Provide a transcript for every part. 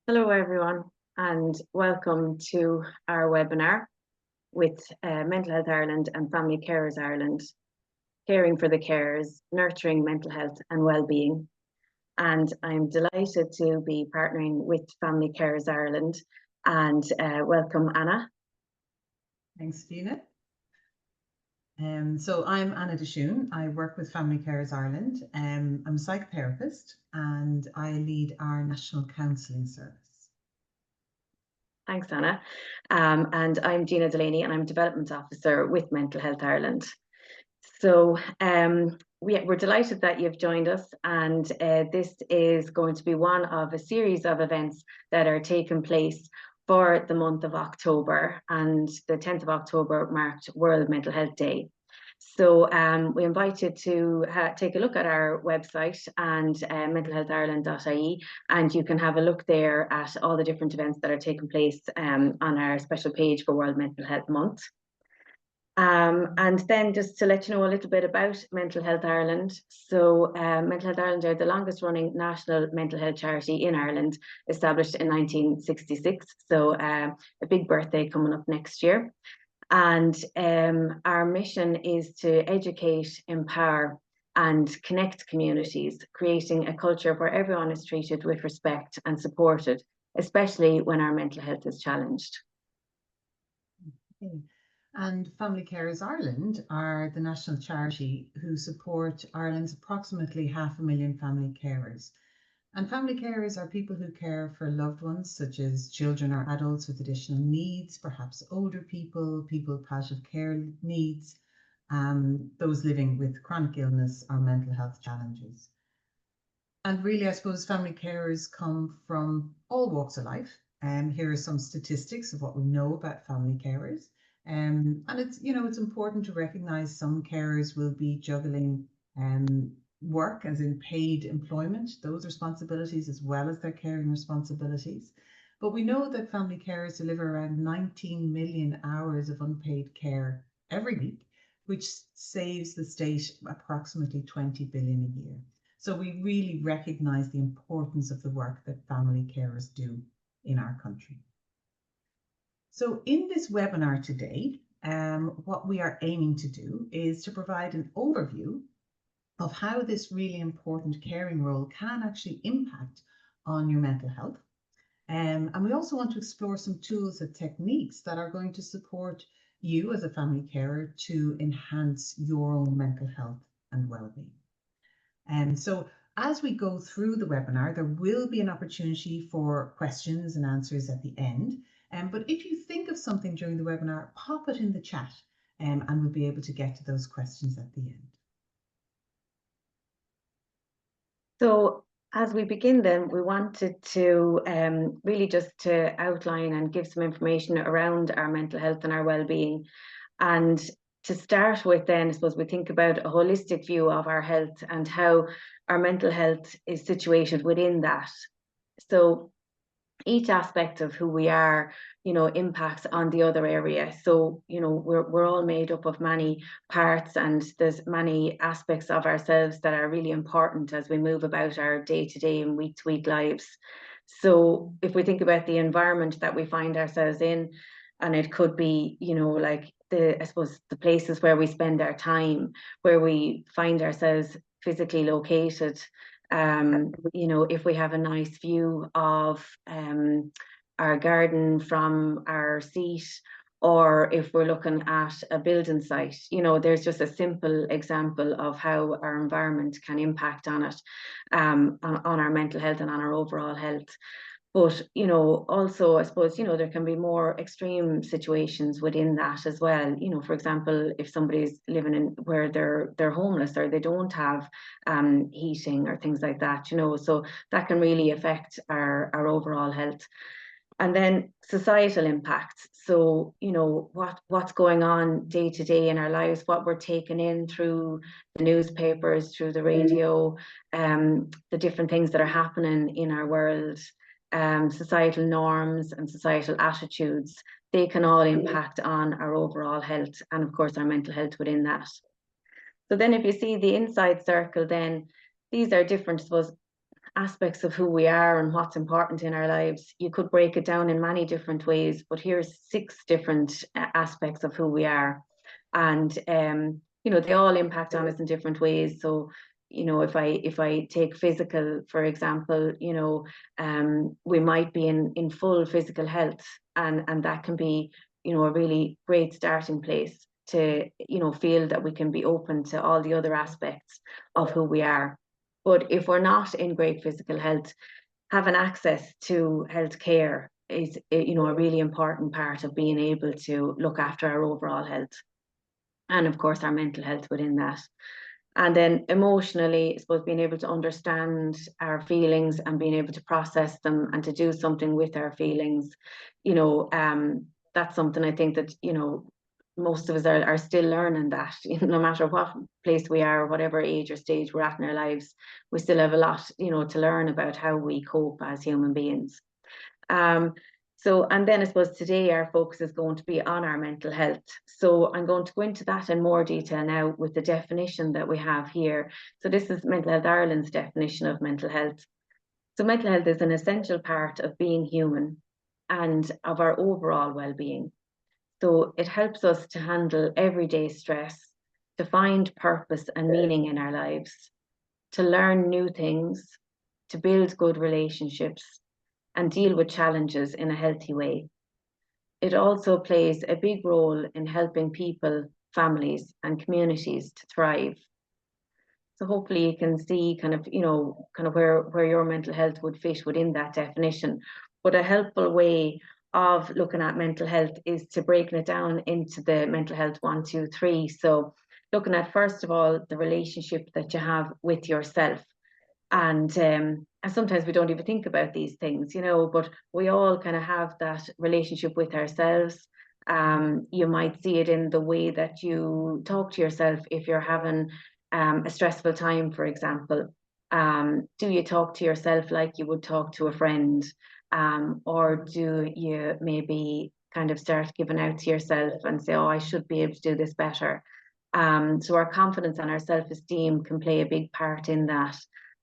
Hello, everyone, and welcome to our webinar with Mental Health Ireland and Family Carers Ireland, Caring for the Carers, Nurturing Mental Health and Wellbeing. And I'm delighted to be partnering with Family Carers Ireland and welcome Anna. Thanks, Fiona. So I'm Anna Dishoon. I work with Family Carers Ireland. I'm a psychotherapist and I lead our National Counselling Service. Thanks, Anna. And I'm Gina Delaney and I'm Development Officer with Mental Health Ireland. So we're delighted that you've joined us, and this is going to be one of a series of events that are taking place for the month of October, and the 10th of October marked World Mental Health Day. So we invite you to take a look at our website and mentalhealthireland.ie, and you can have a look there at all the different events that are taking place on our special page for World Mental Health Month. And then just to let you know a little bit about Mental Health Ireland. So Mental Health Ireland are the longest running national mental health charity in Ireland, established in 1966. So a big birthday coming up next year. And our mission is to educate, empower and connect communities, creating a culture where everyone is treated with respect and supported, especially when our mental health is challenged. Okay. And Family Carers Ireland are the national charity who support Ireland's approximately 500,000 family carers. And family carers are people who care for loved ones, such as children or adults with additional needs, perhaps older people, people with palliative care needs, those living with chronic illness or mental health challenges. And really, I suppose family carers come from all walks of life. Here are some statistics of what we know about family carers. And it's important to recognize some carers will be juggling work, as in paid employment, those responsibilities, as well as their caring responsibilities. But we know that family carers deliver around 19 million hours of unpaid care every week, which saves the state approximately 20 billion a year. So we really recognize the importance of the work that family carers do in our country. So in this webinar today, what we are aiming to do is to provide an overview of how this really important caring role can actually impact on your mental health. And we also want to explore some tools and techniques that are going to support you as a family carer to enhance your own mental health and well-being. And so as we go through the webinar, there will be an opportunity for questions and answers at the end. But if you think of something during the webinar, pop it in the chat and we'll be able to get to those questions at the end. So as we begin then, we wanted to really just to outline and give some information around our mental health and our well-being. And to start with then, I suppose we think about a holistic view of our health and how our mental health is situated within that. So each aspect of who we are, impacts on the other area. So, we're all made up of many parts, and there's many aspects of ourselves that are really important as we move about our day-to-day and week-to-week lives. So if we think about the environment that we find ourselves in, and it could be, like I suppose the places where we spend our time, where we find ourselves physically located. If we have a nice view of our garden from our seat, or if we're looking at a building site, there's just a simple example of how our environment can impact on it, on our mental health and on our overall health. But, also, I suppose, there can be more extreme situations within that as well. For example, if somebody's living in where they're homeless or they don't have heating or things like that, so that can really affect our overall health. And then societal impacts. So, what's going on day to day in our lives, what we're taking in through the newspapers, through the radio, the different things that are happening in our world. Societal norms and societal attitudes, they can all impact on our overall health and of course our mental health within that. So then if you see the inside circle, then these are different, I suppose, aspects of who we are and what's important in our lives. You could break it down in many different ways, but here's 6 different aspects of who we are. And you know, they all impact on us in different ways. So, you know, if I take physical, for example, you know, we might be in full physical health, and that can be, you know, a really great starting place to, you know, feel that we can be open to all the other aspects of who we are. But if we're not in great physical health, having access to health care is, you know, a really important part of being able to look after our overall health. And of course, our mental health within that. And then emotionally, I suppose being able to understand our feelings and being able to process them and to do something with our feelings, you know, that's something I think that, you know, most of us are still learning that, you know, no matter what place we are, whatever age or stage we're at in our lives, we still have a lot, you know, to learn about how we cope as human beings. And then I suppose today our focus is going to be on our mental health. So I'm going to go into that in more detail now with the definition that we have here. So this is Mental Health Ireland's definition of mental health. So mental health is an essential part of being human and of our overall well-being. So it helps us to handle everyday stress, to find purpose and meaning in our lives, to learn new things, to build good relationships, and deal with challenges in a healthy way. It also plays a big role in helping people, families, and communities to thrive. So hopefully you can see kind of, you know, kind of where your mental health would fit within that definition. But a helpful way of looking at mental health is to breaking it down into the mental health 1, 2, 3. So looking at, first of all, the relationship that you have with yourself. And sometimes we don't even think about these things, you know, but we all kind of have that relationship with ourselves. You might see it in the way that you talk to yourself if you're having a stressful time, for example. Do you talk to yourself like you would talk to a friend? Or do you maybe kind of start giving out to yourself and say, oh, I should be able to do this better? So our confidence and our self-esteem can play a big part in that.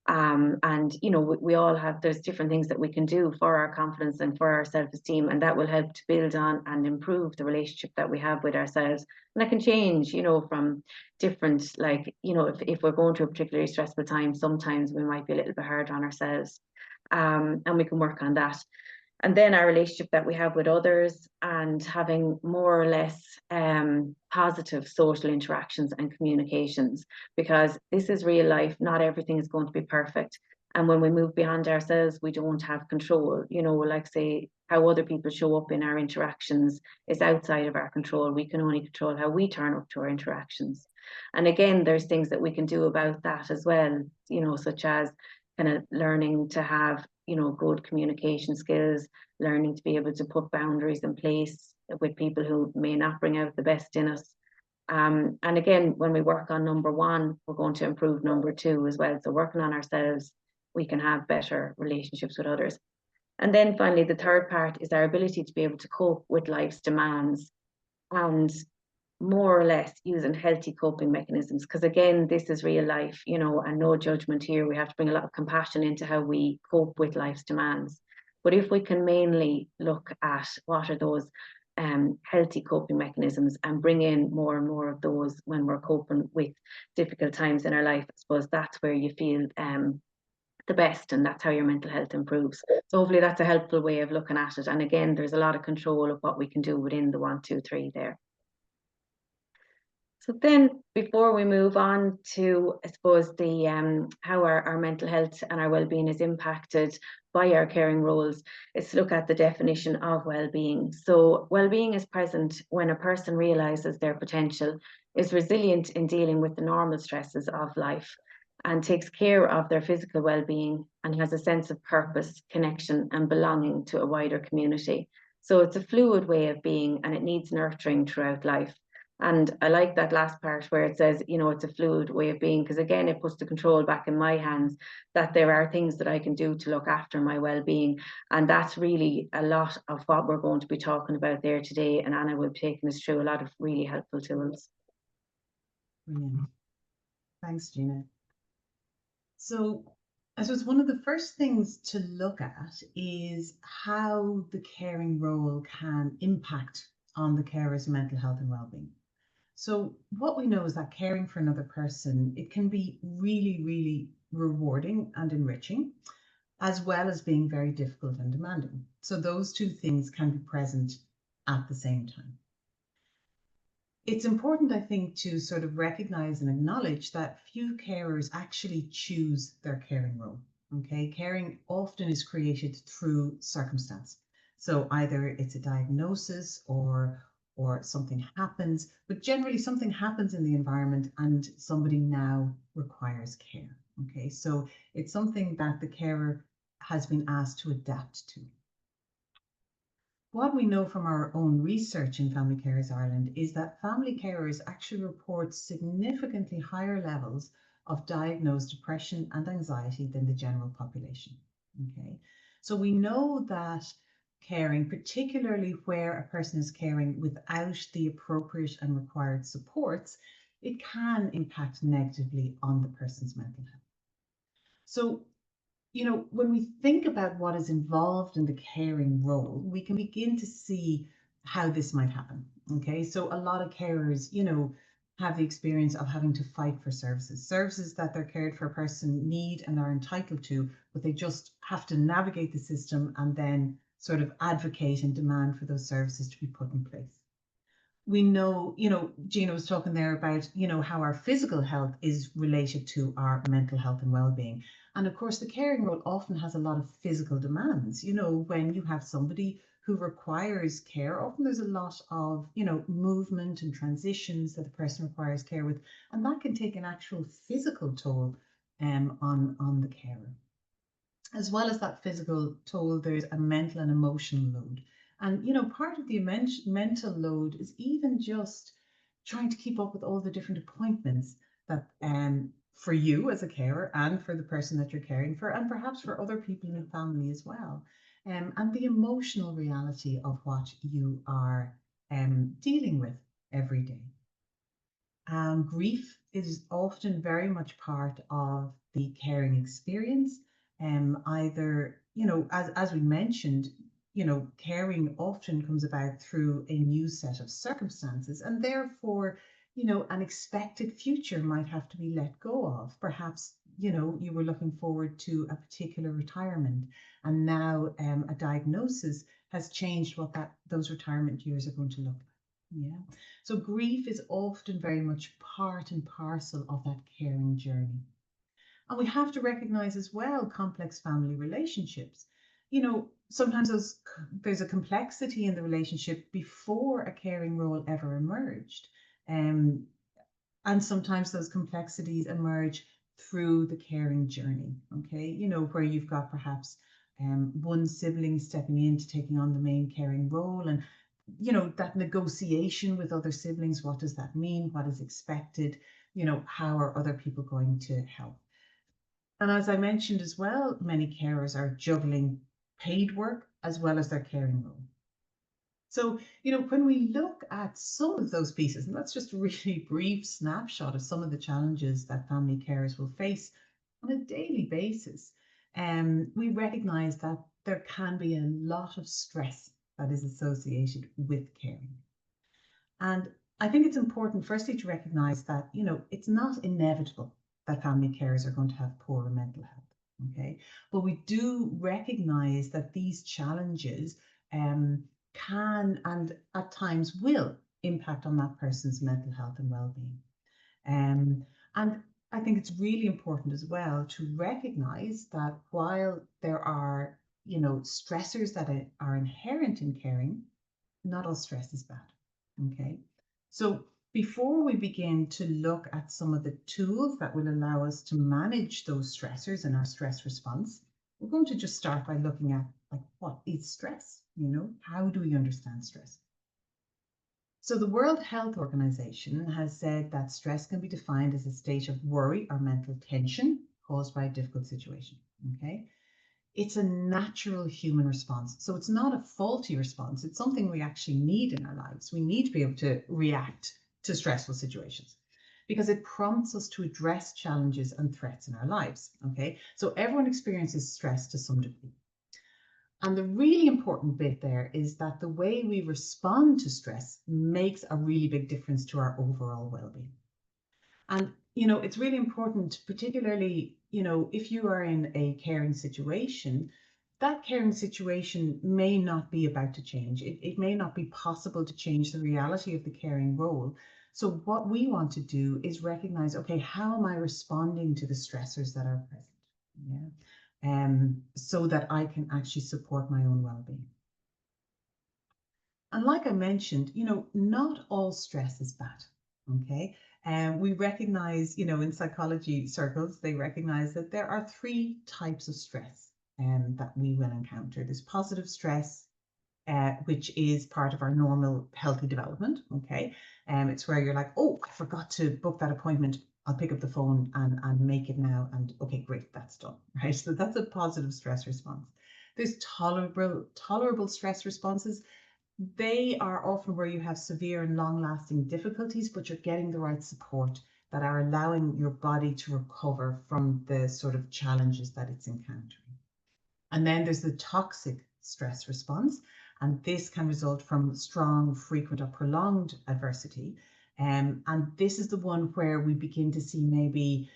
And you know, we all have, there's different things that we can do for our confidence and for our self-esteem, and that will help to build on and improve the relationship that we have with ourselves. And that can change, you know, from different, like, you know, if we're going through a particularly stressful time, sometimes we might be a little bit hard on ourselves, and we can work on that. And then our relationship that we have with others, and having more or less positive social interactions and communications, because this is real life. Not everything is going to be perfect. And when we move beyond ourselves, we don't have control. You know, like say how other people show up in our interactions is outside of our control. We can only control how we turn up to our interactions. And again, there's things that we can do about that as well, you know, such as kind of learning to have, you know, good communication skills, learning to be able to put boundaries in place with people who may not bring out the best in us. And again, when we work on number 1, we're going to improve number 2 as well. So working on ourselves, we can have better relationships with others. And then finally, the third part is our ability to be able to cope with life's demands, and more or less using healthy coping mechanisms. Because again, this is real life, you know, and no judgment here. We have to bring a lot of compassion into how we cope with life's demands. But if we can mainly look at what are those healthy coping mechanisms and bring in more and more of those when we're coping with difficult times in our life, I suppose that's where you feel the best, and that's how your mental health improves. So hopefully that's a helpful way of looking at it. And again, there's a lot of control of what we can do within the 1, 2, 3 there. So then, before we move on to, I suppose, the how our mental health and our well-being is impacted by our caring roles, is to look at the definition of well-being. So well-being is present when a person realizes their potential, is resilient in dealing with the normal stresses of life, and takes care of their physical well-being, and has a sense of purpose, connection, and belonging to a wider community. So it's a fluid way of being, and it needs nurturing throughout life. And I like that last part where it says, you know, it's a fluid way of being, because again, it puts the control back in my hands, that there are things that I can do to look after my well-being. And that's really a lot of what we're going to be talking about there today. And Anna will be taking us through a lot of really helpful tools. Brilliant. Thanks, Gina. So I suppose one of the first things to look at is how the caring role can impact on the carer's mental health and well-being. So what we know is that caring for another person, it can be really, really rewarding and enriching, as well as being very difficult and demanding. So those two things can be present at the same time. It's important, I think, to sort of recognize and acknowledge that few carers actually choose their caring role. Okay, caring often is created through circumstance. So either it's a diagnosis or something happens, but generally something happens in the environment and somebody now requires care. Okay, so it's something that the carer has been asked to adapt to. What we know from our own research in Family Carers Ireland is that family carers actually report significantly higher levels of diagnosed depression and anxiety than the general population. Okay, so we know that caring, particularly where a person is caring without the appropriate and required supports, it can impact negatively on the person's mental health. So when we think about what is involved in the caring role, we can begin to see how this might happen. Okay, so a lot of carers, have the experience of having to fight for services that their cared for person need and are entitled to, but they just have to navigate the system and then sort of advocate and demand for those services to be put in place. We know, Gina was talking there about, how our physical health is related to our mental health and well-being. And of course, the caring role often has a lot of physical demands. When you have somebody who requires care, often there's a lot of, movement and transitions that the person requires care with, and that can take an actual physical toll on the carer. As well as that physical toll, there's a mental and emotional load. And, part of the mental load is even just trying to keep up with all the different appointments that for you as a carer and for the person that you're caring for, and perhaps for other people in the family as well. And the emotional reality of what you are dealing with every day. Grief is often very much part of the caring experience. Either, as we mentioned, caring often comes about through a new set of circumstances, and therefore, an expected future might have to be let go of. Perhaps, you were looking forward to a particular retirement, and now a diagnosis has changed what those retirement years are going to look like. Yeah. So grief is often very much part and parcel of that caring journey. And we have to recognize as well complex family relationships. Sometimes there's a complexity in the relationship before a caring role ever emerged. Um, and sometimes those complexities emerge through the caring journey, okay? Where you've got perhaps one sibling stepping into taking on the main caring role, and that negotiation with other siblings. What does that mean? What is expected? How are other people going to help? And as I mentioned as well, many carers are juggling paid work as well as their caring role. So, when we look at some of those pieces, and that's just a really brief snapshot of some of the challenges that family carers will face on a daily basis, we recognize that there can be a lot of stress that is associated with caring. And I think it's important, firstly, to recognize that, it's not inevitable that family carers are going to have poorer mental health. Okay. But we do recognize that these challenges can and at times will impact on that person's mental health and well-being. And I think it's really important as well to recognize that while there are, stressors that are inherent in caring, not all stress is bad. Okay. So before we begin to look at some of the tools that will allow us to manage those stressors and our stress response, we're going to just start by looking at what is stress? How do we understand stress? So the World Health Organization has said that stress can be defined as a state of worry or mental tension caused by a difficult situation. Okay. It's a natural human response. So it's not a faulty response. It's something we actually need in our lives. We need to be able to react to stressful situations. because it prompts us to address challenges and threats in our lives. Okay, so everyone experiences stress to some degree. And the really important bit there is that the way we respond to stress makes a really big difference to our overall well-being. And, it's really important, particularly, if you are in a caring situation, that caring situation may not be about to change. It may not be possible to change the reality of the caring role. So what we want to do is recognize, okay, how am I responding to the stressors that are present? Yeah. So that I can actually support my own well-being. And like I mentioned, not all stress is bad. Okay. And we recognize, in psychology circles, they recognize that there are three types of stress that we will encounter. There's positive stress, which is part of our normal healthy development. Okay. It's where you're like, oh, I forgot to book that appointment. I'll pick up the phone and make it now. And okay, great, that's done. Right. So that's a positive stress response. There's tolerable stress responses. They are often where you have severe and long-lasting difficulties, but you're getting the right support that are allowing your body to recover from the sort of challenges that it's encountering. And then there's the toxic stress response, and this can result from strong, frequent, or prolonged adversity. And this is the one where we begin to see maybe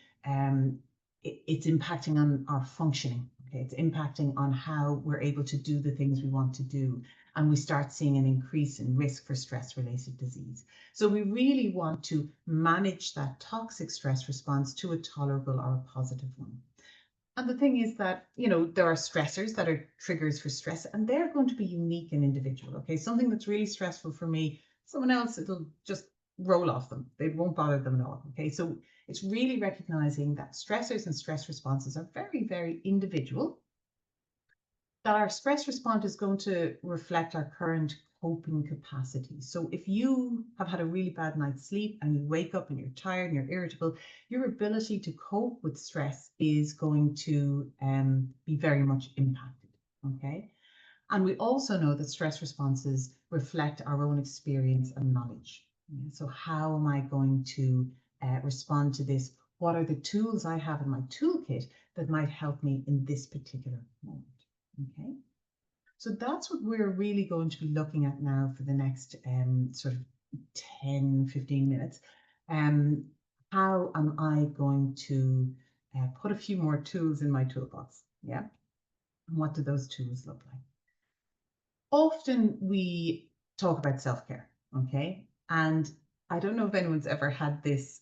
it's impacting on our functioning. Okay, it's impacting on how we're able to do the things we want to do. And we start seeing an increase in risk for stress-related disease. So we really want to manage that toxic stress response to a tolerable or a positive one. And the thing is that, there are stressors that are triggers for stress, and they're going to be unique and individual. Okay, something that's really stressful for me, someone else, it'll just roll off them. They won't bother them at all. Okay, so it's really recognizing that stressors and stress responses are very, very individual, that our stress response is going to reflect our current coping capacity. So if you have had a really bad night's sleep and you wake up and you're tired and you're irritable, your ability to cope with stress is going to be very much impacted. Okay. And we also know that stress responses reflect our own experience and knowledge. So how am I going to respond to this? What are the tools I have in my toolkit that might help me in this particular moment? Okay, so that's what we're really going to be looking at now for the next sort of 10, 15 minutes. How am I going to put a few more tools in my toolbox? Yeah, and what do those tools look like? Often we talk about self-care, okay? And I don't know if anyone's ever had this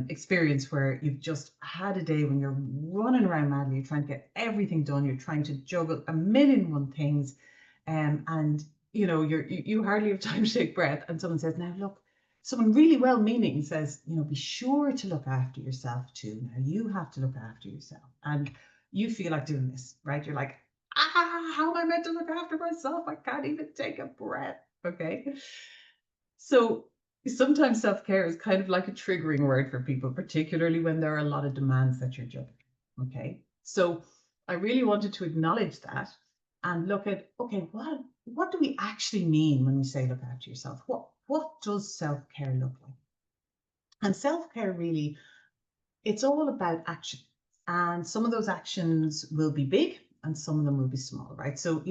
experience where you've just had a day when you're running around madly, you're trying to get everything done, you're trying to juggle a million and one things, and you hardly have time to take breath, and someone says, now look, someone really well-meaning says, be sure to look after yourself too. Now you have to look after yourself, and you feel like doing this, right? You're like, how am I meant to look after myself? I can't even take a breath. Okay. So sometimes self-care is kind of like a triggering word for people, particularly when there are a lot of demands that you're juggling. Okay. So I really wanted to acknowledge that and look at, okay, what do we actually mean when we say look after yourself? What does self-care look like? And self-care really, it's all about action. And some of those actions will be big and some of them will be small, right? So,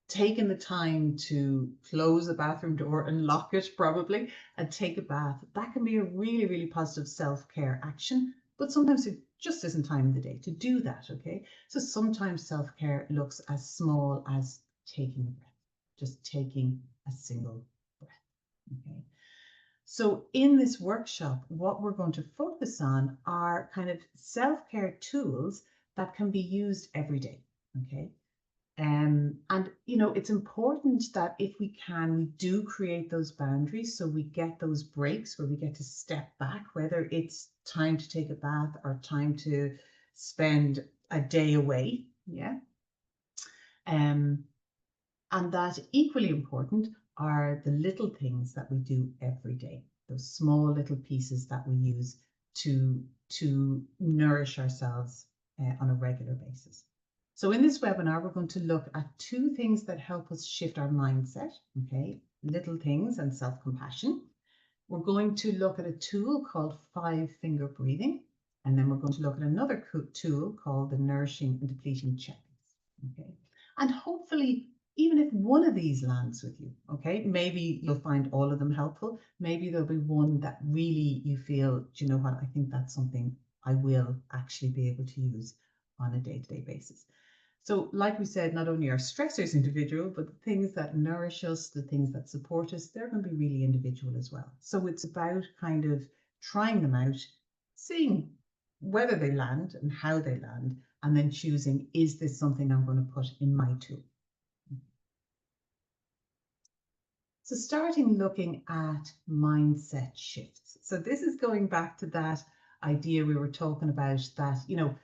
taking the time to close the bathroom door and lock it probably and take a bath, that can be a really, really positive self-care action. But sometimes it just isn't time of the day to do that, okay? So sometimes self-care looks as small as taking a breath, just taking a single breath, okay? So in this workshop, what we're going to focus on are kind of self-care tools that can be used every day, okay? And it's important that if we can, we do create those boundaries so we get those breaks where we get to step back, whether it's time to take a bath or time to spend a day away, yeah? And that equally important are the little things that we do every day, those small little pieces that we use to nourish ourselves on a regular basis. So in this webinar, we're going to look at two things that help us shift our mindset, okay? Little things and self-compassion. We're going to look at a tool called 5-finger breathing, and then we're going to look at another tool called the nourishing and depleting checklist. Okay, and hopefully, even if one of these lands with you, okay, maybe you'll find all of them helpful. Maybe there'll be one that really you feel, do you know what, I think that's something I will actually be able to use on a day-to-day basis. So like we said, not only are stressors individual, but the things that nourish us, the things that support us, they're going to be really individual as well. So it's about kind of trying them out, seeing whether they land and how they land, and then choosing, is this something I'm going to put in my tool? So starting looking at mindset shifts. So this is going back to that idea we were talking about, that, you know,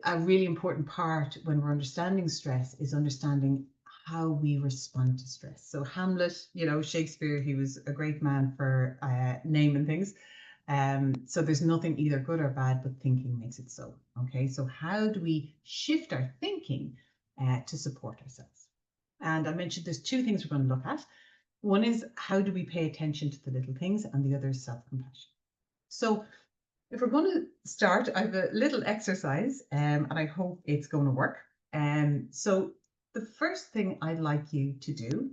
a really important part when we're understanding stress is understanding how we respond to stress. So Hamlet, you know, Shakespeare, he was a great man for naming things. So there's nothing either good or bad, but thinking makes it so. Okay, so how do we shift our thinking to support ourselves? And I mentioned there's two things we're going to look at. One is, how do we pay attention to the little things, and the other is self-compassion. So if we're going to start, I have a little exercise, and I hope it's going to work. So the first thing I'd like you to do,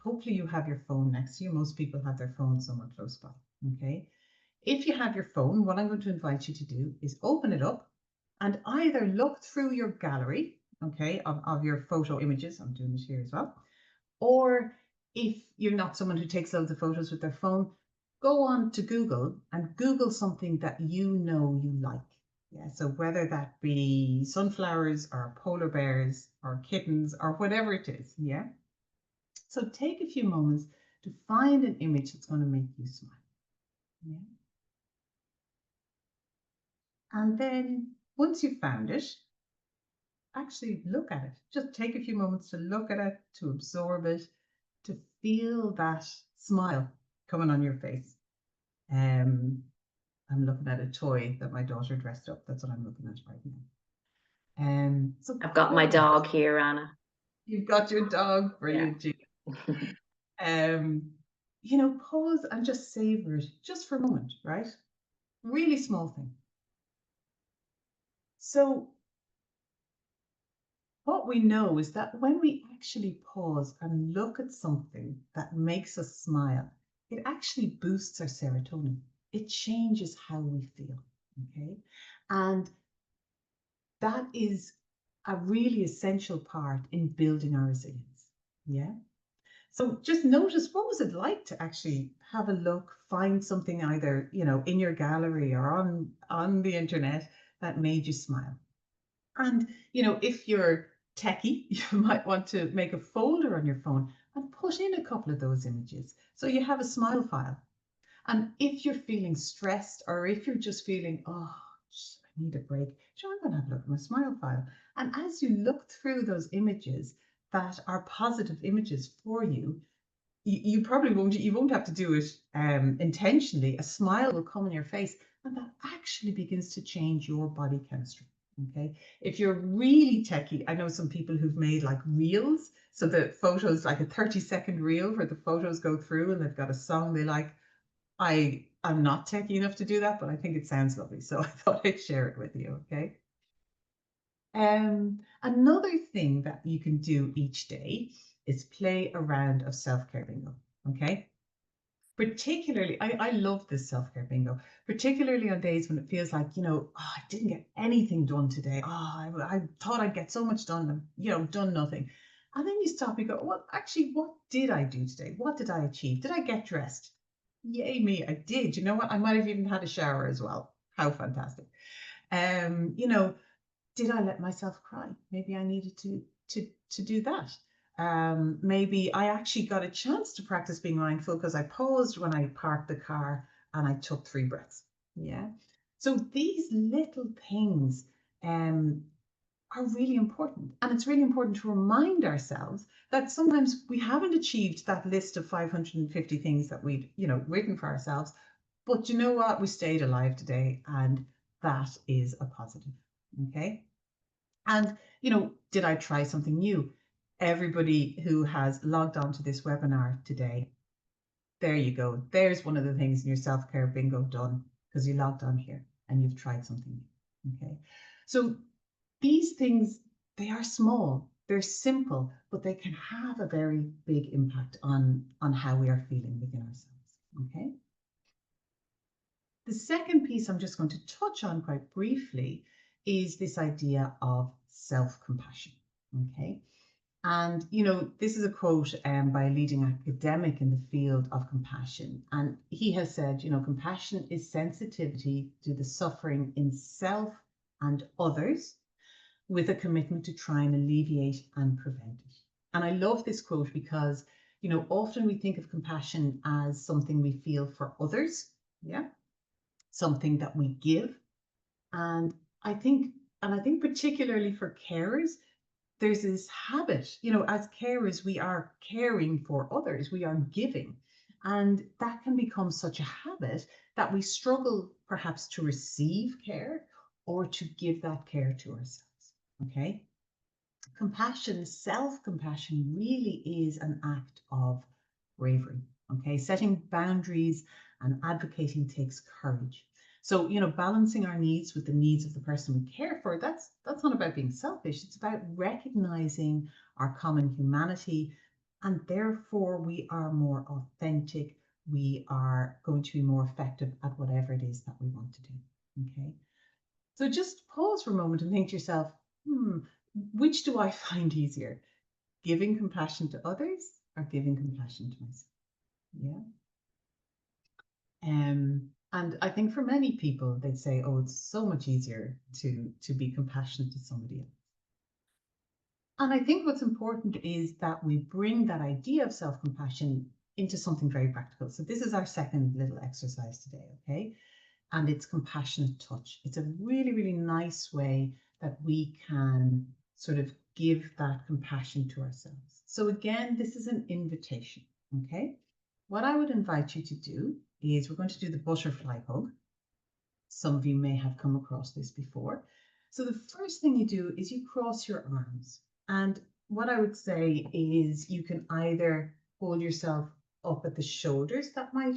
hopefully you have your phone next to you. Most people have their phone somewhere close by. Okay. If you have your phone, what I'm going to invite you to do is open it up and either look through your gallery, okay, of your photo images. I'm doing it here as well. Or if you're not someone who takes loads of photos with their phone, go on to Google and Google something that you know you like. Yeah, so whether that be sunflowers or polar bears or kittens or whatever it is, yeah. So take a few moments to find an image that's going to make you smile. Yeah. And then once you've found it, actually look at it. Just take a few moments to look at it, to absorb it, to feel that smile coming on your face. I'm looking at a toy that my daughter dressed up. That's what I'm looking at right now. So I've got my dog here, Anna. You've got your dog, brilliant. Yeah. You know, pause and just savor it just for a moment, right? Really small thing. So what we know is that when we actually pause and look at something that makes us smile, it actually boosts our serotonin. It changes how we feel, okay? And that is a really essential part in building our resilience, yeah? So just notice, what was it like to actually have a look, find something either, you know, in your gallery or on the internet that made you smile. And, you know, if you're techie, you might want to make a folder on your phone and put in a couple of those images. So you have a smile file. And if you're feeling stressed, or if you're just feeling, oh, I need a break, sure, I'm going to have a look at my smile file. And as you look through those images that are positive images for you, you probably won't have to do it intentionally. A smile will come on your face, and that actually begins to change your body chemistry. Okay, if you're really techie, I know some people who've made like reels, so the photos, like a 30-second reel where the photos go through and they've got a song they like. I'm not techie enough to do that, but I think it sounds lovely, so I thought I'd share it with you. Okay. Another thing that you can do each day is play a round of self-care bingo. Okay. Particularly, I love this self-care bingo, particularly on days when it feels like, you know, oh, I didn't get anything done today. Oh, I thought I'd get so much done and, you know, done nothing. And then you stop and go, well, actually, what did I do today? What did I achieve? Did I get dressed? Yay me, I did. You know what? I might have even had a shower as well. How fantastic. You know, did I let myself cry? Maybe I needed to do that. Maybe I actually got a chance to practice being mindful because I paused when I parked the car and I took 3 breaths. Yeah. So these little things are really important. And it's really important to remind ourselves that sometimes we haven't achieved that list of 550 things that we'd, you know, written for ourselves. But you know what? We stayed alive today, and that is a positive. Okay. And, you know, did I try something new? Everybody who has logged on to this webinar today, there you go. There's one of the things in your self-care bingo done, because you logged on here and you've tried something new. Okay. So these things, they are small, they're simple, but they can have a very big impact on how we are feeling within ourselves. Okay. The second piece I'm just going to touch on quite briefly is this idea of self-compassion. Okay. And, this is a quote by a leading academic in the field of compassion. And he has said, compassion is sensitivity to the suffering in self and others with a commitment to try and alleviate and prevent it. And I love this quote because, often we think of compassion as something we feel for others. Yeah. Something that we give. And I think particularly for carers, there's this habit, as carers, we are caring for others, we are giving. And that can become such a habit that we struggle perhaps to receive care or to give that care to ourselves. Okay. Compassion, self-compassion really is an act of bravery. Okay. Setting boundaries and advocating takes courage. So, balancing our needs with the needs of the person we care for, that's not about being selfish. It's about recognizing our common humanity, and therefore we are more authentic. We are going to be more effective at whatever it is that we want to do. Okay. So just pause for a moment and think to yourself, which do I find easier? Giving compassion to others or giving compassion to myself? Yeah. And I think for many people, they'd say, oh, it's so much easier to be compassionate to somebody else. And I think what's important is that we bring that idea of self-compassion into something very practical. So this is our second little exercise today, okay? And it's compassionate touch. It's a really, really nice way that we can sort of give that compassion to ourselves. So again, this is an invitation, okay? What I would invite you to do is we're going to do the butterfly hug. Some of you may have come across this before. So the first thing you do is you cross your arms. And what I would say is you can either hold yourself up at the shoulders. That might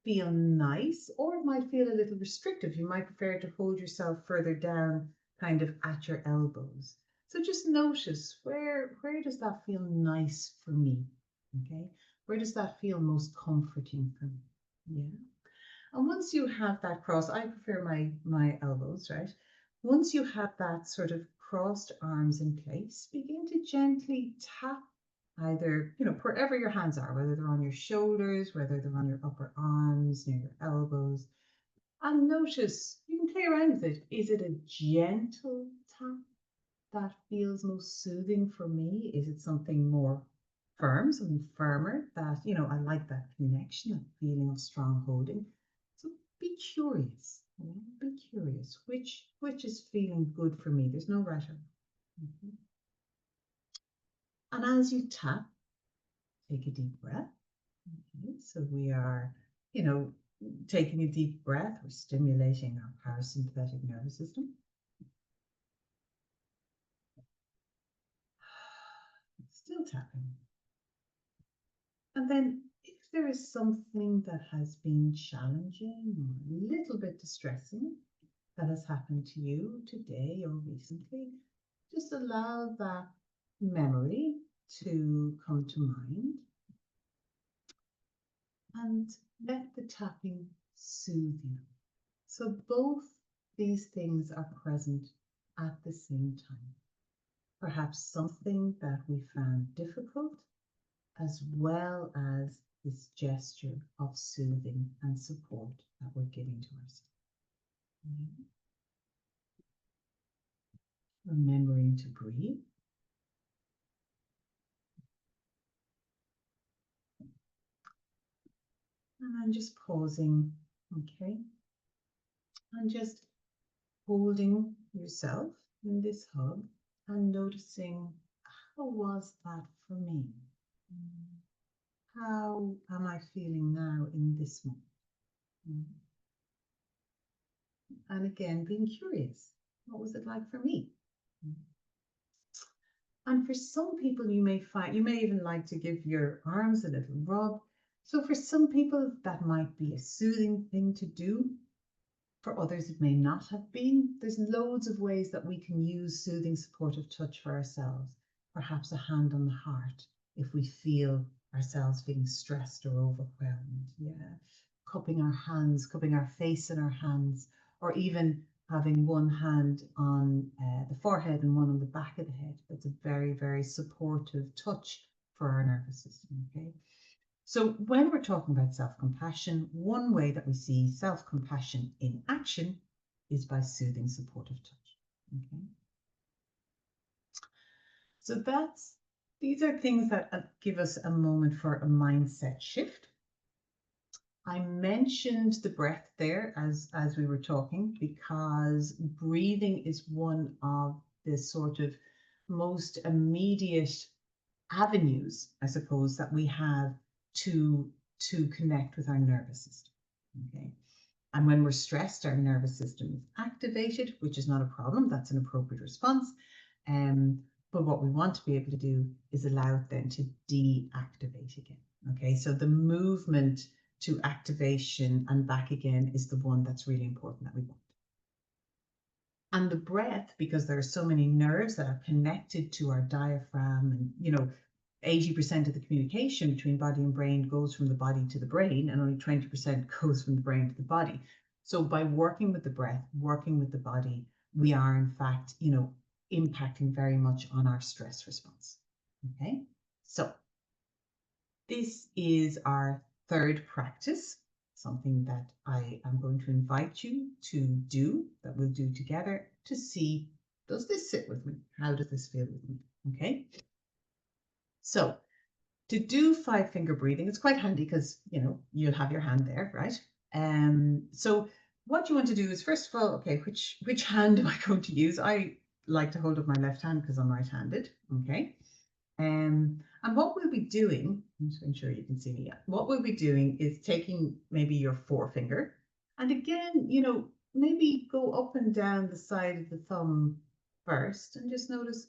feel nice, or it might feel a little restrictive. You might prefer to hold yourself further down, kind of at your elbows. So just notice where does that feel nice for me? Okay. Where does that feel most comforting for me? Yeah. And once you have that crossed, I prefer my elbows, right? Once you have that sort of crossed arms in place, begin to gently tap either, wherever your hands are, whether they're on your shoulders, whether they're on your upper arms, near your elbows. And notice, you can play around with it. Is it a gentle tap that feels most soothing for me? Is it something more firm, something firmer that, I like that connection, that feeling of strong holding? So be curious, be curious. Which is feeling good for me? There's no right or wrong. And as you tap, take a deep breath. Okay, so we are, taking a deep breath. We're stimulating our parasympathetic nervous system. Still tapping. And then if there is something that has been challenging or a little bit distressing that has happened to you today or recently, just allow that memory to come to mind and let the tapping soothe you. So both these things are present at the same time. Perhaps something that we found difficult, as well as this gesture of soothing and support that we're giving to ourselves. Remembering to breathe. And then just pausing, okay? And just holding yourself in this hug and noticing, how was that for me? How am I feeling now in this moment? And again, being curious, what was it like for me? And for some people, you may even like to give your arms a little rub So for some people, that might be a soothing thing to do. For others, it may not have been. There's loads of ways that we can use soothing, supportive touch for ourselves. Perhaps a hand on the heart if we feel ourselves being stressed or overwhelmed. Yeah. Cupping our hands, cupping our face in our hands, or even having one hand on the forehead and one on the back of the head. That's a very, very supportive touch for our nervous system. Okay. So when we're talking about self-compassion, one way that we see self-compassion in action is by soothing, supportive touch. Okay. So these are things that give us a moment for a mindset shift. I mentioned the breath there as we were talking, because breathing is one of the sort of most immediate avenues, I suppose, that we have to connect with our nervous system. Okay. And when we're stressed, our nervous system is activated, which is not a problem. That's an appropriate response. But what we want to be able to do is allow it then to deactivate again. Okay. So the movement to activation and back again is the one that's really important that we want. And the breath, because there are so many nerves that are connected to our diaphragm, and 80% of the communication between body and brain goes from the body to the brain, and only 20% goes from the brain to the body. So by working with the breath, working with the body, we are in fact, impacting very much on our stress response. Okay, so this is our third practice, something that I am going to invite you to do, that we'll do together to see, does this sit with me? How does this feel with me? Okay. So to do 5-finger breathing, it's quite handy because, you'll have your hand there, right? So what you want to do is, first of all, okay, which hand am I going to use? I like to hold up my left hand because I'm right-handed, okay? And what we'll be doing, I'm just ensure you can see me. What we'll be doing is taking maybe your forefinger, and again, maybe go up and down the side of the thumb first, and just notice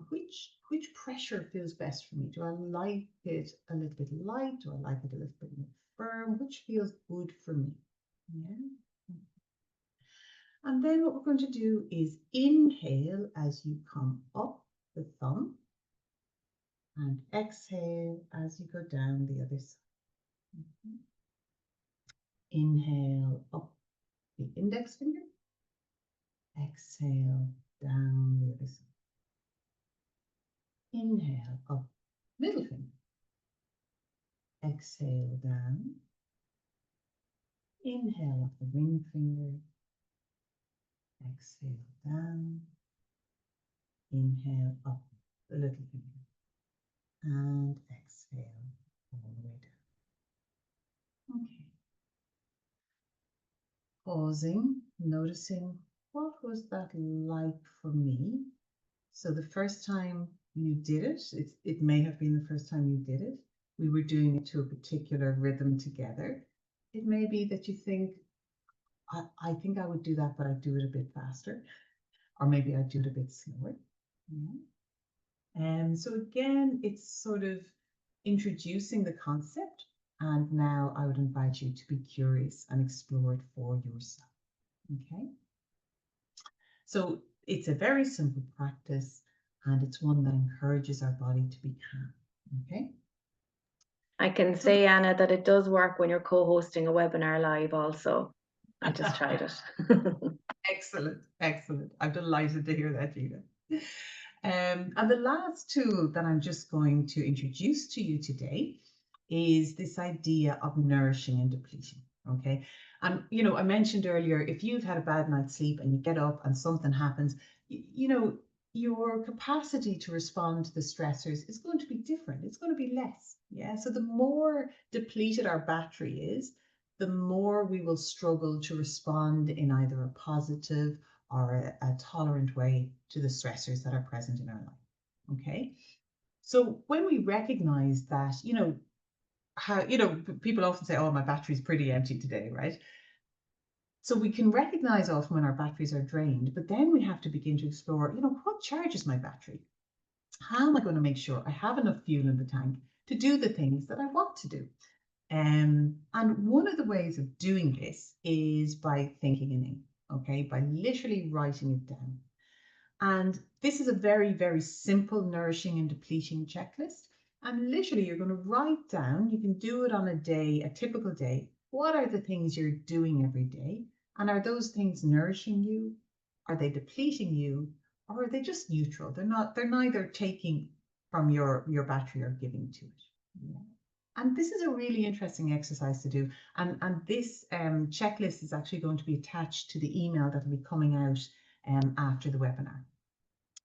which pressure feels best for me. Do I like it a little bit light? Do I like it a little bit more firm? Which feels good for me? Yeah. And then what we're going to do is inhale as you come up the thumb, and exhale as you go down the other side. Inhale up the index finger, exhale down the other side. Inhale up middle finger, exhale down. Inhale up the ring finger, exhale down. Inhale up the little finger, and exhale all the way down. Okay. Pausing, noticing, what was that like for me? So the first time you did it, it may have been the first time you did it. We were doing it to a particular rhythm together. It may be that you think, I think I would do that, but I'd do it a bit faster. Or maybe I'd do it a bit slower. Yeah. And so again, it's sort of introducing the concept. And now I would invite you to be curious and explore it for yourself. Okay. So it's a very simple practice, and it's one that encourages our body to be calm. Okay. I can say, Anna, that it does work when you're co-hosting a webinar live also. I just tried it. Excellent, excellent. I'm delighted to hear that, Gina. And the last tool that I'm just going to introduce to you today is this idea of nourishing and depleting. Okay. And, I mentioned earlier, if you've had a bad night's sleep and you get up and something happens, your capacity to respond to the stressors is going to be different. It's going to be less. Yeah. So the more depleted our battery is, the more we will struggle to respond in either a positive or a tolerant way to the stressors that are present in our life. Okay. So when we recognize that, how, people often say, oh, my battery's pretty empty today, right? So we can recognize often when our batteries are drained, but then we have to begin to explore, what charges my battery? How am I going to make sure I have enough fuel in the tank to do the things that I want to do? And one of the ways of doing this is by thinking in ink, okay, by literally writing it down. And this is a very, very simple nourishing and depleting checklist. And literally, you're going to write down, you can do it on a day, a typical day. What are the things you're doing every day? And are those things nourishing you? Are they depleting you? Or are they just neutral? They're neither taking from your battery or giving to it. Yeah. And this is a really interesting exercise to do. And this checklist is actually going to be attached to the email that will be coming out after the webinar.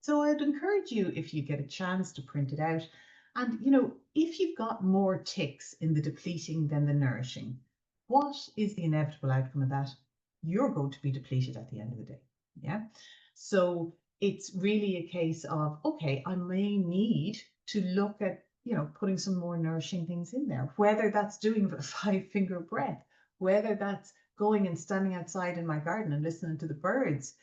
So I'd encourage you, if you get a chance, to print it out. And, if you've got more ticks in the depleting than the nourishing, what is the inevitable outcome of that? You're going to be depleted at the end of the day. Yeah. So it's really a case of, okay, I may need to look at, putting some more nourishing things in there, whether that's doing a 5-finger breath, whether that's going and standing outside in my garden and listening to the birds,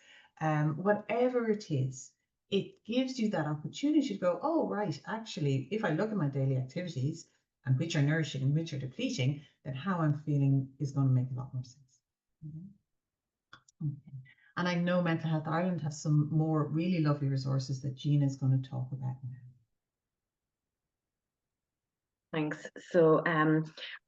whatever it is. It gives you that opportunity to go, oh, right, actually, if I look at my daily activities and which are nourishing and which are depleting, then how I'm feeling is going to make a lot more sense. Okay. And I know Mental Health Ireland have some more really lovely resources that Gina is going to talk about now. Thanks. So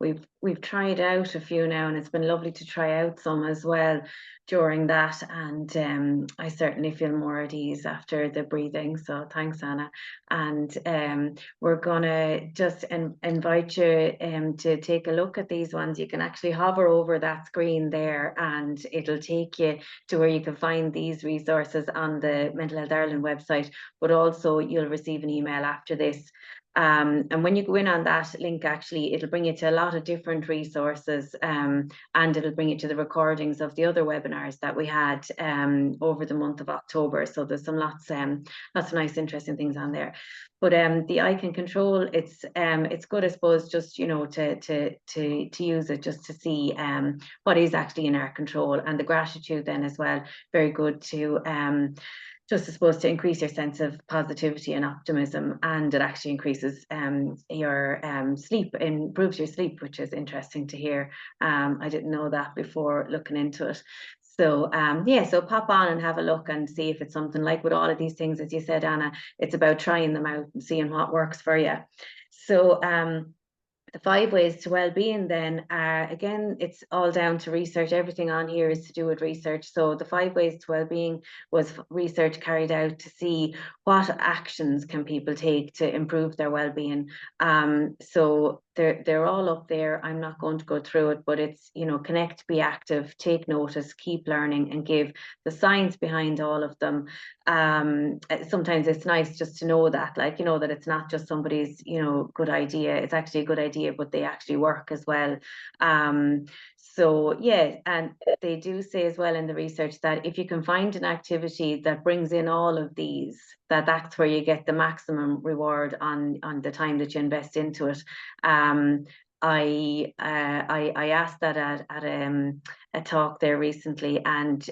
we've tried out a few now, and it's been lovely to try out some as well during that. And I certainly feel more at ease after the breathing. So thanks, Anna. And we're gonna just invite you to take a look at these ones. You can actually hover over that screen there, and it'll take you to where you can find these resources on the Mental Health Ireland website. But also, you'll receive an email after this. And when you go in on that link, actually, it'll bring you to a lot of different resources, and it'll bring you to the recordings of the other webinars that we had over the month of October. So there's some lots of nice, interesting things on there. But the I Can Control, it's good, I suppose, just to use it just to see what is actually in our control, and the gratitude then as well. Very good to just, I suppose, to increase your sense of positivity and optimism, and it actually increases your sleep, improves your sleep, which is interesting to hear. I didn't know that before looking into it. So so pop on and have a look and see if it's something. Like with all of these things, as you said, Anna, it's about trying them out and seeing what works for you. So the 5 ways to well-being then are, again, it's all down to research. Everything on here is to do with research. So the 5 ways to well-being was research carried out to see what actions can people take to improve their well-being. So they're all up there. I'm not going to go through it, but it's, connect, be active, take notice, keep learning, and give the science behind all of them. Sometimes it's nice just to know that, that it's not just somebody's, good idea. It's actually a good idea, but they actually work as well. So yeah, and they do say as well in the research that if you can find an activity that brings in all of these, that's where you get the maximum reward on the time that you invest into it. I asked that at a talk there recently, and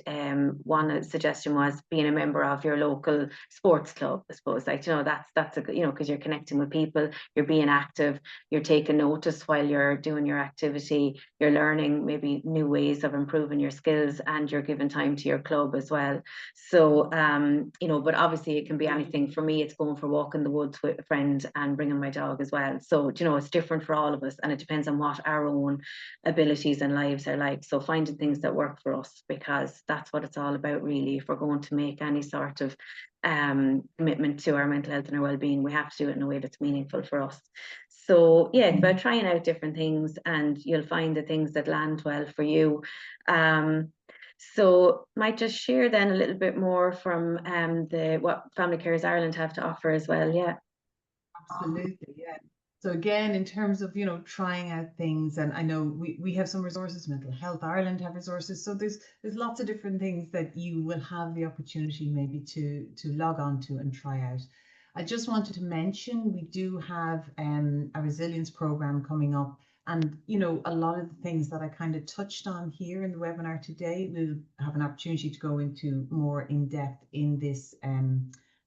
one suggestion was being a member of your local sports club. I suppose, that's a good, because you're connecting with people, you're being active, you're taking notice while you're doing your activity, you're learning maybe new ways of improving your skills, and you're giving time to your club as well. So but obviously it can be anything. For me, it's going for a walk in the woods with a friend and bringing my dog as well. So it's different for all of us, and it depends on what our own abilities and lives are like. So finding things that work for us, because that's what it's all about really. If we're going to make any sort of commitment to our mental health and our well-being, we have to do it in a way that's meaningful for us. So yeah, it's about trying out different things, and you'll find the things that land well for you. So might just share then a little bit more from what Family Carers Ireland have to offer as well. Yeah. Absolutely, yeah. So again, in terms of, trying out things, and I know we have some resources, Mental Health Ireland have resources. So there's lots of different things that you will have the opportunity maybe to log on to and try out. I just wanted to mention we do have a resilience program coming up. And, a lot of the things that I kind of touched on here in the webinar today, we'll have an opportunity to go into more in depth in this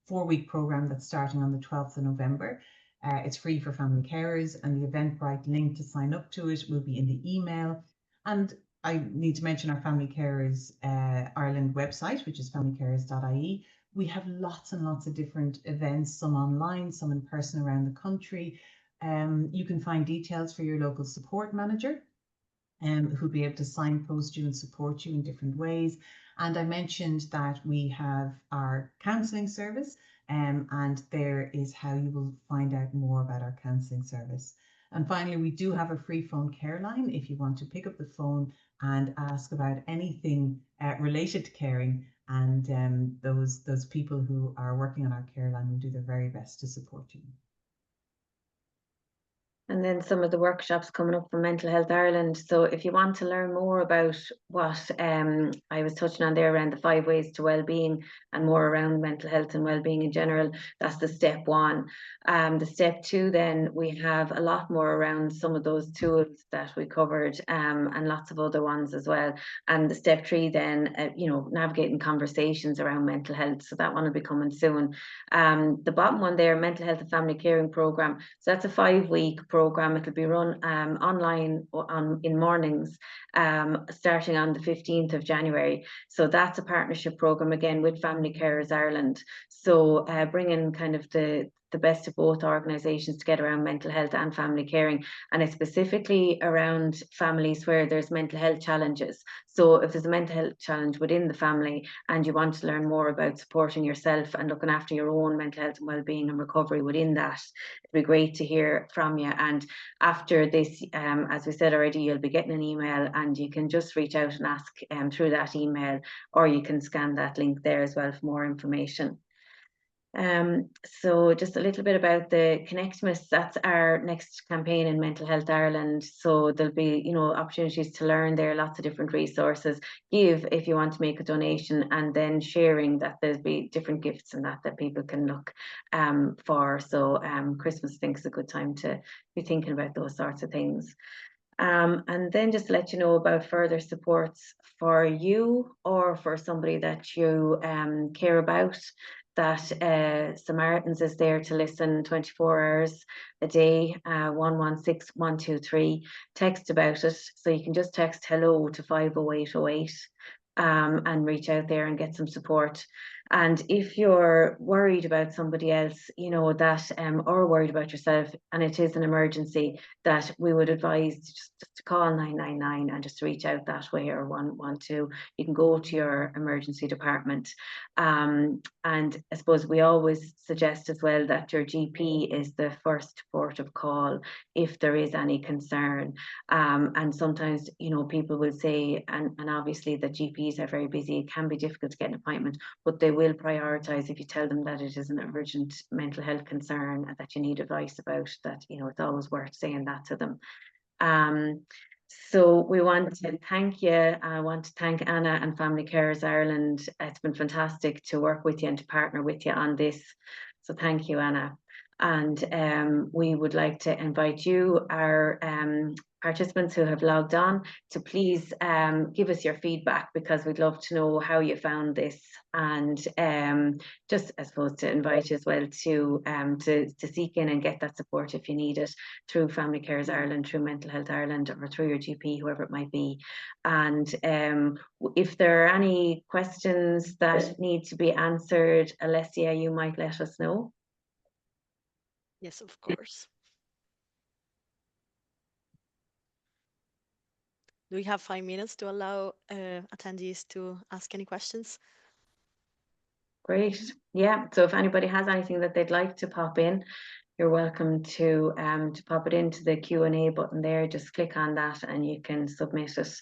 4-week program that's starting on the 12th of November. It's free for family carers, and the Eventbrite link to sign up to it will be in the email. And I need to mention our Family Carers Ireland website, which is familycarers.ie. We have lots and lots of different events, some online, some in person around the country. You can find details for your local support manager, who'll be able to signpost you and support you in different ways. And I mentioned that we have our counselling service, and there is how you will find out more about our counselling service. And finally, we do have a free phone care line if you want to pick up the phone and ask about anything related to caring. And those people who are working on our care line will do their very best to support you. And then some of the workshops coming up from Mental Health Ireland. So if you want to learn more about what I was touching on there around the 5 ways to wellbeing and more around mental health and wellbeing in general, that's the step 1. The step 2, then we have a lot more around some of those tools that we covered, and lots of other ones as well. And the step 3 then, navigating conversations around mental health. So that one will be coming soon. The bottom one there, mental health and family caring program. So that's a 5-week program. It'll be run online in mornings, starting on the 15th of January. So that's a partnership program again with Family Carers Ireland. So bringing kind of the best of both organisations together around mental health and family caring, and it's specifically around families where there's mental health challenges. So if there's a mental health challenge within the family and you want to learn more about supporting yourself and looking after your own mental health and well-being and recovery within that, it'd be great to hear from you. And after this, as we said already, you'll be getting an email, and you can just reach out and ask through that email, or you can scan that link there as well for more information. So just a little bit about the Connectmas. That's our next campaign in Mental Health Ireland. So there'll be, opportunities to learn there, lots of different resources. Give if you want to make a donation, and then sharing that there'll be different gifts and that people can look for. So Christmas, I think, is a good time to be thinking about those sorts of things. And then just to let you know about further supports for you or for somebody that you care about, that Samaritans is there to listen 24 hours a day, 116 123. Text about it. So you can just text hello to 50808 and reach out there and get some support. And if you're worried about somebody else, that or worried about yourself, and it is an emergency, that we would advise just to call 999 and just reach out that way, or 112. You can go to your emergency department. And I suppose we always suggest as well that your GP is the first port of call if there is any concern. And sometimes, people will say, and obviously the GPs are very busy, it can be difficult to get an appointment, but they will prioritise if you tell them that it is an urgent mental health concern and that you need advice about that. It's always worth saying that to them. So we want to thank you. I want to thank Anna and Family Carers Ireland. It's been fantastic to work with you and to partner with you on this. So thank you, Anna. And we would like to invite you, our participants who have logged on, to please give us your feedback, because we'd love to know how you found this. And just, I suppose, to invite you as well to seek in and get that support if you need it through Family Carers Ireland, through Mental Health Ireland, or through your GP, whoever it might be. And if there are any questions that need to be answered, Alessia, you might let us know. Yes, of course. Do we have 5 minutes to allow attendees to ask any questions? Great. Yeah. So if anybody has anything that they'd like to pop in, you're welcome to pop it into the Q&A button there. Just click on that and you can submit it.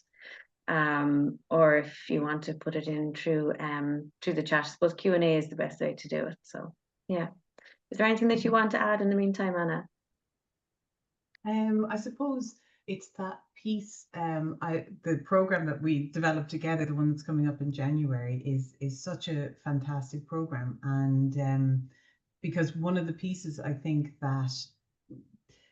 Or if you want to put it in through the chat, I suppose Q&A is the best way to do it. So yeah. Is there anything that you want to add in the meantime, Anna? I suppose it's that piece. The program that we developed together, the one that's coming up in January, is such a fantastic program, and because one of the pieces, I think that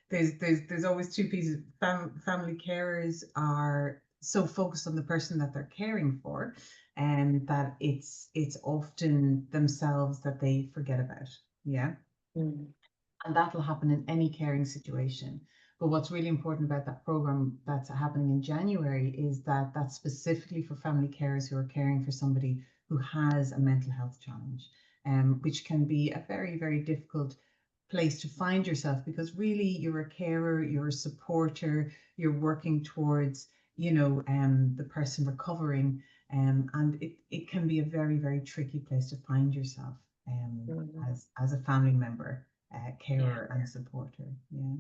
there's always two pieces. Family carers are so focused on the person that they're caring for, and that it's often themselves that they forget about. Yeah. Mm. And that will happen in any caring situation. But what's really important about that program that's happening in January is that that's specifically for family carers who are caring for somebody who has a mental health challenge, which can be a very, very difficult place to find yourself, because really you're a carer, you're a supporter, you're working towards, the person recovering, and it can be a very, very tricky place to find yourself, as a family member, carer and supporter. Yeah.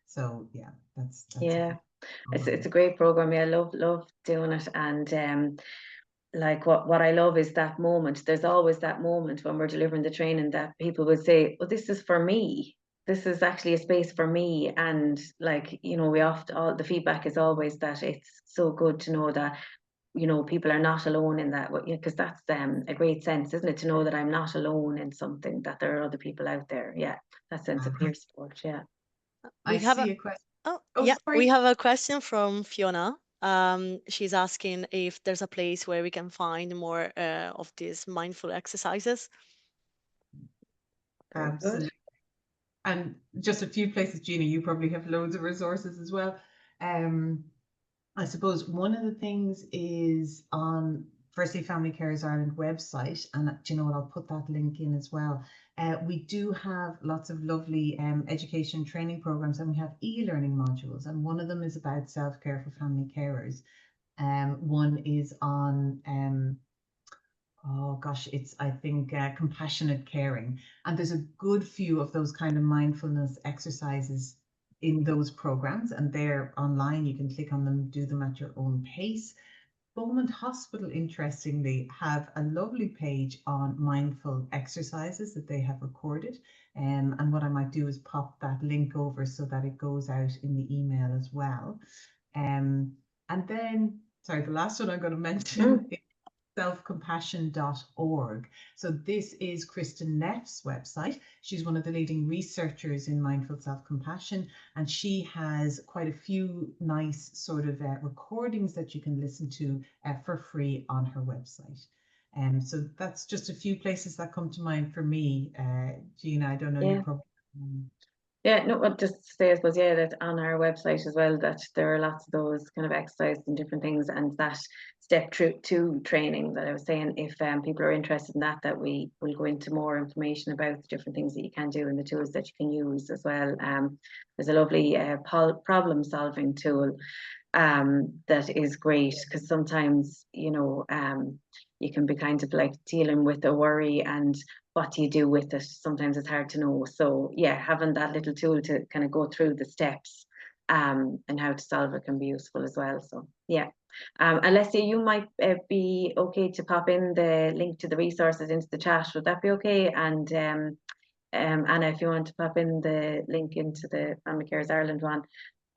So yeah, that's Yeah, it's program. a great program. Yeah, love doing it. And like what I love is that moment. There's always that moment when we're delivering the training that people would say, "Well, this is for me. This is actually a space for me." And like, we often, all the feedback is always that it's so good to know that, people are not alone in that, because that's a great sense, isn't it, to know that I'm not alone in something, that there are other people out there. Yeah, that sense of peer support. Yeah. I We have a see a question. Oh, Oh, yeah, we sorry. have a question from Fiona. She's asking if there's a place where we can find more of these mindful exercises. Very good. Absolutely. And just a few places, Gina, you probably have loads of resources as well. I suppose one of the things is on, firstly, Family Carers Ireland website, and do you know what, I'll put that link in as well. We do have lots of lovely education training programs, and we have e-learning modules, and one of them is about self-care for family carers. One is on oh gosh, it's, I think, compassionate caring. And there's a good few of those kind of mindfulness exercises in those programs, and they're online. You can click on them, do them at your own pace. Beaumont Hospital, interestingly, have a lovely page on mindful exercises that they have recorded. And what I might do is pop that link over so that it goes out in the email as well. And then, sorry, the last one I'm going to mention is selfcompassion.org. So this is Kristen Neff's website. She's one of the leading researchers in mindful self-compassion, and she has quite a few nice sort of recordings that you can listen to for free on her website. So that's just a few places that come to mind for me. Gina, I don't know, you Yeah. probably... Yeah, no, well, just to say, I suppose, yeah, that on our website as well, that there are lots of those kind of exercises and different things, and that step through to training that I was saying, if people are interested in that, that we will go into more information about the different things that you can do and the tools that you can use as well. There's a lovely problem solving tool that is great, because sometimes, you can be kind of like dealing with a worry, and what do you do with it? Sometimes it's hard to know. So yeah, having that little tool to kind of go through the steps and how to solve it can be useful as well. So yeah. Alessia, you might be okay to pop in the link to the resources into the chat. Would that be okay? And Anna, if you want to pop in the link into the Family Carers Ireland one.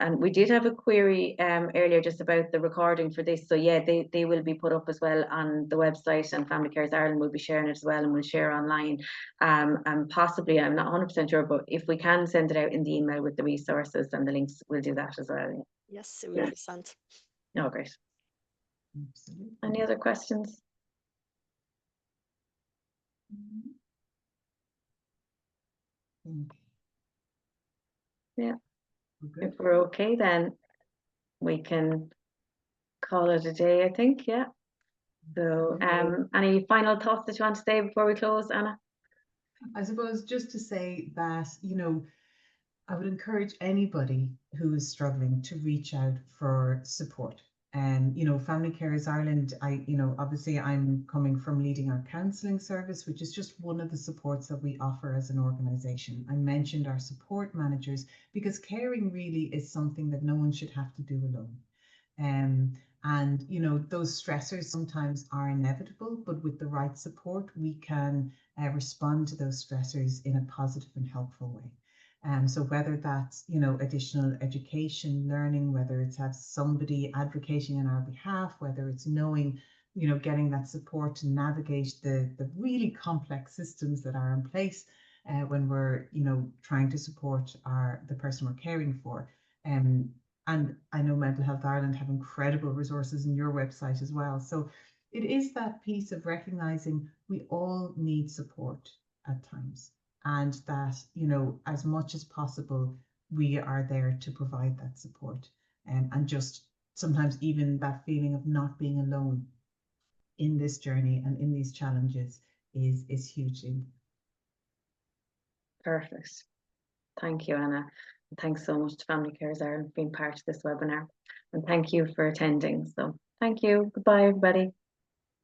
And we did have a query earlier just about the recording for this. So yeah, they will be put up as well on the website, and Family Carers Ireland will be sharing it as well, and we'll share online. And possibly, I'm not 100% sure, but if we can send it out in the email with the resources and the links, we'll do that as well. Yes, it will be sent. Oh, great. Absolutely. Any other questions? Yeah. Okay. If we're okay, then we can call it a day, I think. Yeah. So, any final thoughts that you want to say before we close, Anna? I suppose just to say that, I would encourage anybody who is struggling to reach out for support. And, Family Carers Ireland, obviously I'm coming from leading our counselling service, which is just one of the supports that we offer as an organisation. I mentioned our support managers because caring really is something that no one should have to do alone. And those stressors sometimes are inevitable, but with the right support, we can respond to those stressors in a positive and helpful way. So whether that's, additional education, learning, whether it's have somebody advocating on our behalf, whether it's knowing, getting that support to navigate the really complex systems that are in place when we're, trying to support the person we're caring for. And I know Mental Health Ireland have incredible resources in your website as well. So it is that piece of recognizing we all need support at times. and that, you know, as much as possible, we are there to provide that support. And just sometimes even that feeling of not being alone in this journey and in these challenges is hugely. Perfect. Thank you, Anna. And thanks so much to Family Carers Ireland for being part of this webinar. And thank you for attending. So thank you. Goodbye, everybody.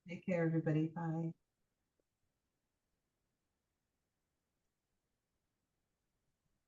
Take care, everybody. Bye.